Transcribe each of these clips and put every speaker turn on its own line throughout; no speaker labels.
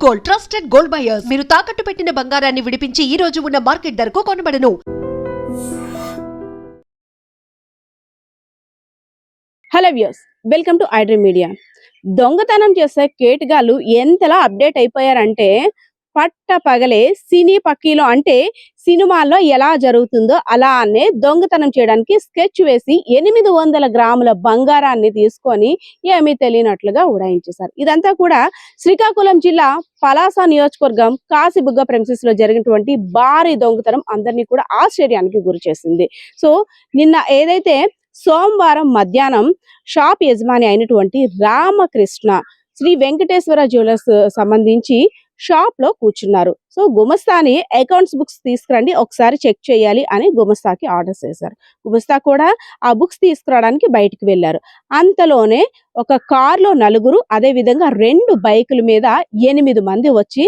Gold, trusted gold buyers. మీరు తాకట్టు పెట్టిన బంగారాన్ని విడిపించి ఈ రోజు ఉన్న మార్కెట్ ధరకు కొనబడను.
Hello viewers, welcome to iDream Media. దొంగతనం చేసే కేటుగాళ్ళు ఎంతలా అప్డేట్ అయిపోయారంటే పట్ట పగలే సినీ పక్కీలో అంటే సినిమాల్లో ఎలా జరుగుతుందో అలానే దొంగతనం చేయడానికి స్కెచ్ వేసి 800 గ్రాముల బంగారాన్ని తీసుకొని ఏమీ తెలియనట్లుగా ఉడాయించేశారు. ఇదంతా కూడా శ్రీకాకుళం జిల్లా పలాస నియోజకవర్గం కాశీబుగ్గ ప్రెమిసెస్ లో జరిగినటువంటి భారీ దొంగతనం అందరినీ కూడా ఆశ్చర్యానికి గురి చేసింది. సో నిన్న ఏదైతే సోమవారం మధ్యాహ్నం షాప్ యజమాని అయినటువంటి రామకృష్ణ శ్రీ వెంకటేశ్వర జ్యువెలర్స్ సంబంధించి షాప్ లో కూర్చున్నారు. సో గుమస్తాని అకౌంట్స్ బుక్స్ తీసుకురండి, ఒకసారి చెక్ చేయాలి అని గుమస్తాకి ఆర్డర్ చేశారు. గుమస్తా కూడా ఆ బుక్స్ తీసుకురావడానికి బయటికి వెళ్ళారు. అంతలోనే ఒక కారులో నలుగురు, అదే విధంగా 2 బైకుల మీద 8 మంది వచ్చి,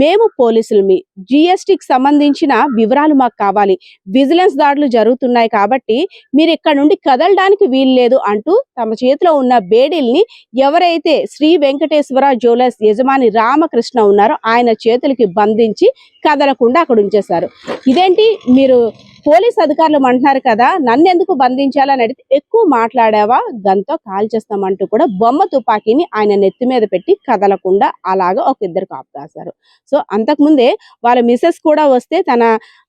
మేము పోలీసులమి, జిఎస్టికి సంబంధించిన వివరాలు మాకు కావాలి, విజిలెన్స్ దాడులు జరుగుతున్నాయి కాబట్టి మీరు ఇక్కడ నుండి కదలడానికి వీల్లేదు అంటూ తమ చేతిలో ఉన్న బేడీల్ని ఎవరైతే శ్రీ వెంకటేశ్వర జ్యువెలర్స్ యజమాని రామకృష్ణ ఉన్నారో ఆయన చేతులకి బంధించి కదలకుండా అక్కడ ఉంచేశారు. ఇదేంటి మీరు పోలీస్ అధికారులు అంటున్నారు కదా, నన్ను ఎందుకు బంధించాలని అడిగితే, ఎక్కువ మాట్లాడావా గంతో కాల్ చేస్తామంటూ కూడా బొమ్మ తుపాకీని ఆయన నెత్తి మీద పెట్టి కదలకుండా అలాగా ఒక 2 కాపు కాశారు. సో అంతకుముందే వాళ్ళ మిసెస్ కూడా వస్తే తన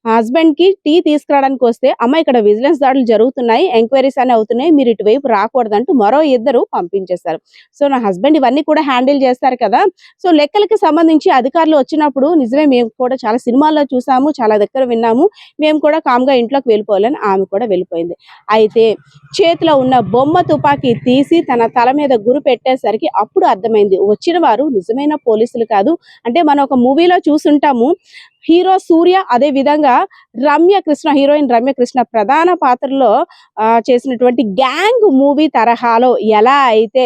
హస్బెండ్ కి టీ తీసుకురావడానికి వస్తే, అమ్మ ఇక్కడ విజిలెన్స్ దాడులు జరుగుతున్నాయి, ఎంక్వైరీస్ అని అవుతున్నాయి, మీరు ఇటువైపు రాకూడదంటూ మరో 2 పంపించేశారు. సో నా హస్బెండ్ ఇవన్నీ కూడా హ్యాండిల్ చేస్తారు కదా, సో లెక్కలకి సంబంధించి అధికారులు వచ్చినప్పుడు నిజమే మేము కూడా చాలా సినిమాల్లో చూసాము, చాలా దగ్గర విన్నాము, మేము కూడా కామ్గా ఇంట్లోకి వెళ్ళిపోవాలని ఆమె కూడా వెళ్ళిపోయింది. అయితే చేతిలో ఉన్న బొమ్మ తుపాకీ తీసి తన తల మీద గురి పెట్టేసరికి అప్పుడు అర్థమైంది వచ్చిన వారు నిజమైన పోలీసులు కాదు. అంటే మనం ఒక మూవీలో చూసుంటాము, హీరో సూర్య, అదే విధంగా రమ్యకృష్ణ, హీరోయిన్ రమ్యకృష్ణ ప్రధాన పాత్రలో చేసినటువంటి గ్యాంగ్ మూవీ తరహాలో ఎలా అయితే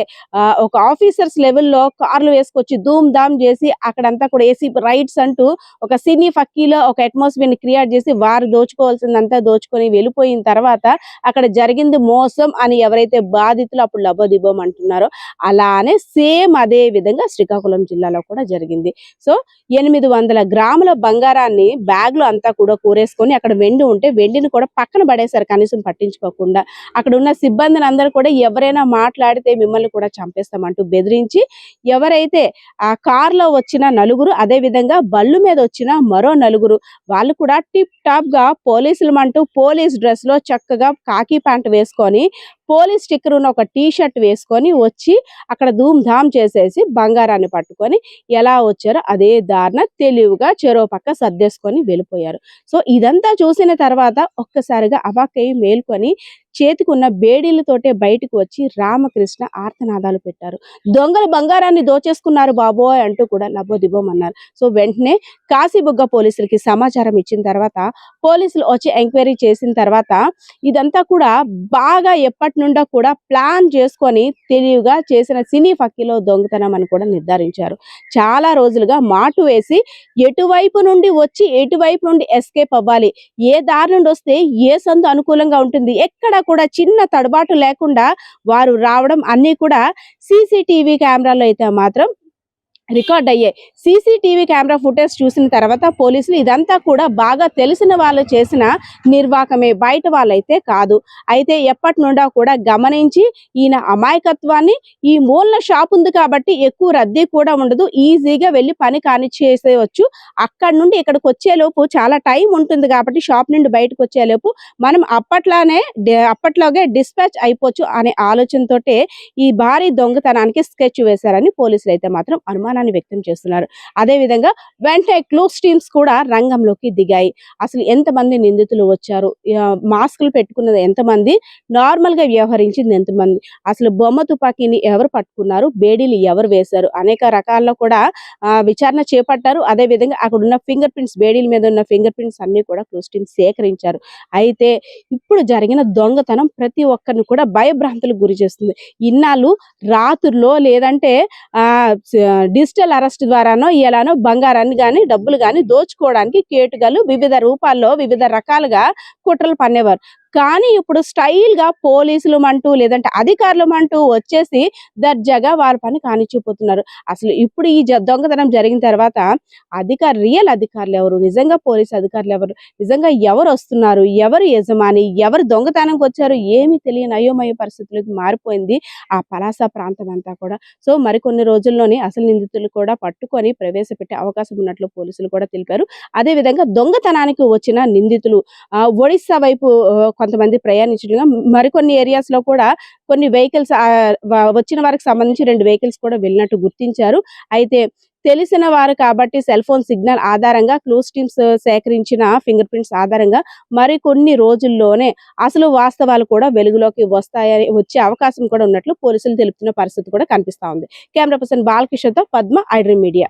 ఒక ఆఫీసర్స్ లెవెల్లో కార్లు వేసుకొచ్చి ధూమ్ ధామ్ చేసి అక్కడంతా కూడా ఏసీ రైడ్స్ అంటూ ఒక సినీ ఫక్కీలో ఒక అట్మాస్ఫియర్ ని క్రియేట్ చేసి వారు దోచుకోవాల్సిందంతా దోచుకొని వెళ్ళిపోయిన తర్వాత అక్కడ జరిగింది మోసం అని ఎవరైతే బాధితులు అప్పుడు లబోదిబోం అంటున్నారో అలానే సేమ్ అదే విధంగా శ్రీకాకుళం జిల్లాలో కూడా జరిగింది. సో 800 గ్రాముల బంగారాన్ని బ్యాగ్ లో అంతా కూడా కూరేసుకొని, అక్కడ వెండి ఉంటే వెండిని కూడా పక్కన పడేశారు కనీసం పట్టించుకోకుండా. అక్కడ ఉన్న సిబ్బందిని అందరూ కూడా ఎవరైనా మాట్లాడితే మిమ్మల్ని కూడా చంపేస్తామంటూ బెదిరించి, ఎవరైతే ఆ కార్లో వచ్చిన నలుగురు, అదే విధంగా బళ్ళు మీద వచ్చిన మరో నలుగురు, వాళ్ళు కూడా టిప్ టాప్ గా పోలీసులమంటూ పోలీస్ డ్రెస్ లో చక్కగా కాకి ప్యాంట్ వేసుకొని పోలీస్ స్టిక్కర్ ఉన్న ఒక టీ షర్ట్ వేసుకొని వచ్చి అక్కడ ధూమ్ ధామ్ చేసేసి బంగారాన్ని పట్టుకొని ఎలా వచ్చారో అదే దారిన తెలివిగా చెరో పక్క సర్దేసుకొని వెళ్ళిపోయారు. సో ఇదంతా చూసిన తర్వాత ఒక్కసారిగా అవాక్కై మేల్కొని చేతికున్న బేడీలతోటే బయటకు వచ్చి రామకృష్ణ ఆర్తనాదాలు పెట్టారు. దొంగలు బంగారాన్ని దోచేసుకున్నారు బాబోయ్ అంటూ కూడా లబోదిబోమన్నారు. సో వెంటనే కాశీబుగ్గ పోలీసులకి సమాచారం ఇచ్చిన తర్వాత పోలీసులు వచ్చి ఎంక్వైరీ చేసిన తర్వాత ఇదంతా కూడా బాగా ఎప్పటి నుండో కూడా ప్లాన్ చేసుకొని తెలివిగా చేసిన సినీ ఫక్కీలో దొంగతనం అని కూడా నిర్ధారించారు. చాలా రోజులుగా మాటు వేసి ఎటువైపు నుండి వచ్చి ఎటువైపు నుండి ఎస్కేప్ అవ్వాలి, ఏ దారి నుండి వస్తే ఏ సందు అనుకూలంగా ఉంటుంది, ఎక్కడ కూడా చిన్న తడబాటు లేకుండా వారు రావడం అన్ని కూడా సీసీటీవీ కెమెరాలో అయితే మాత్రం రికార్డ్ అయ్యాయి. సీసీటీవీ కెమెరా ఫుటేజ్ చూసిన తర్వాత పోలీసులు ఇదంతా కూడా బాగా తెలిసిన వాళ్ళు చేసిన నిర్వాకమే, బయట వాళ్ళైతే కాదు. అయితే ఎప్పటి నుండో కూడా గమనించి ఈయన అమాయకత్వాన్ని, ఈ మూలన షాప్ ఉంది కాబట్టి ఎక్కువ రద్దీ కూడా ఉండదు, ఈజీగా వెళ్ళి పని కానిచ్చేసేయచ్చు, అక్కడి నుండి ఇక్కడికి వచ్చేలోపు చాలా టైం ఉంటుంది కాబట్టి షాప్ నుండి బయటకు వచ్చేలోపు మనం అప్పట్లోగే డిస్పాచ్ అయిపోవచ్చు అనే ఆలోచనతోటే ఈ భారీ దొంగతనానికి స్కెచ్ వేశారని పోలీసులు అయితే మాత్రం అనుమానాన్ని వ్యక్తం చేస్తున్నారు. అదే విధంగా వెంటనే క్లూస్ టీమ్స్ కూడా రంగంలోకి దిగాయి. అసలు ఎంతమంది నిందితులు వచ్చారు, మాస్కులు పెట్టుకున్నది ఎంతమంది, నార్మల్ గా వ్యవహరించింది ఎంతమంది, అసలు బొమ్మ తుపాకీని ఎవరు పట్టుకున్నారు, బేడీలు ఎవరు వేశారు, అనేక రకాల్లో కూడా విచారణ చేపట్టారు. అదే విధంగా అక్కడ ఉన్న ఫింగర్ ప్రింట్స్, బేడీల మీద ఉన్న ఫింగర్ ప్రింట్స్ అన్ని కూడా క్లూస్ టీమ్స్ సేకరించారు. అయితే ఇప్పుడు జరిగిన దొంగతనం ప్రతి ఒక్కరిని కూడా భయభ్రాంతులకు గురి చేస్తుంది. ఇన్నాళ్ళు రాత్రుల్లో లేదంటే డిజిటల్ అరెస్ట్ ద్వారానో ఎలానో బంగారాన్ని కానీ డబ్బులు కానీ దోచుకోవడానికి కేటుగాళ్ళు వివిధ రూపాల్లో వివిధ రకాలుగా కుట్రలు పన్నేవారు. కానీ ఇప్పుడు స్టైల్‌గా పోలీసులమంటూ లేదంటే అధికారులమంటూ వచ్చేసి దర్జాగా వారి పని కానిచ్చిపోతున్నారు. అసలు ఇప్పుడు ఈ దొంగతనం జరిగిన తర్వాత రియల్ అధికారులెవరు? నిజంగా పోలీసు అధికారులెవరు? నిజంగా ఎవరొస్తున్నారు? ఎవరు యజమాని? ఎవరు దొంగతనంకొచ్చారు? ఏమీ తెలియని అయోమయ పరిస్థితులకు మారిపోయింది ఆ పలాస ప్రాంతం అంతా కూడా. సో, మరికొన్ని రోజుల్లోనే అసలు నిందితులు కూడా పట్టుకొని ప్రవేశపెట్టే అవకాశం ఉన్నట్లు పోలీసులు కూడా తెలిపారు. అదేవిధంగా దొంగతనానికి వచ్చిన నిందితులు ఒడిస్సా వైపు కొంతమంది ప్రయాణించగా మరికొన్ని ఏరియాస్‌లో కూడా కొన్ని వెహికల్స్ వచ్చిన వారికి సంబంధించి 2 వెహికల్స్ కూడా వెళ్ళినట్టు గుర్తించారు. అయితే తెలిసిన వారు కాబట్టి సెల్ ఫోన్ సిగ్నల్ ఆధారంగా క్లూస్ టీమ్స్ సేకరించిన ఫింగర్ ప్రింట్స్ ఆధారంగా మరికొన్ని రోజుల్లోనే అసలు వాస్తవాలు కూడా వెలుగులోకి వచ్చే అవకాశం కూడా ఉన్నట్లు పోలీసులు తెలుపుతున్న పరిస్థితి కూడా కనిపిస్తా ఉంది. కెమెరా పర్సన్ బాలకిషోర్‌తో పద్మ, ఐ డ్రీమ్ మీడియా.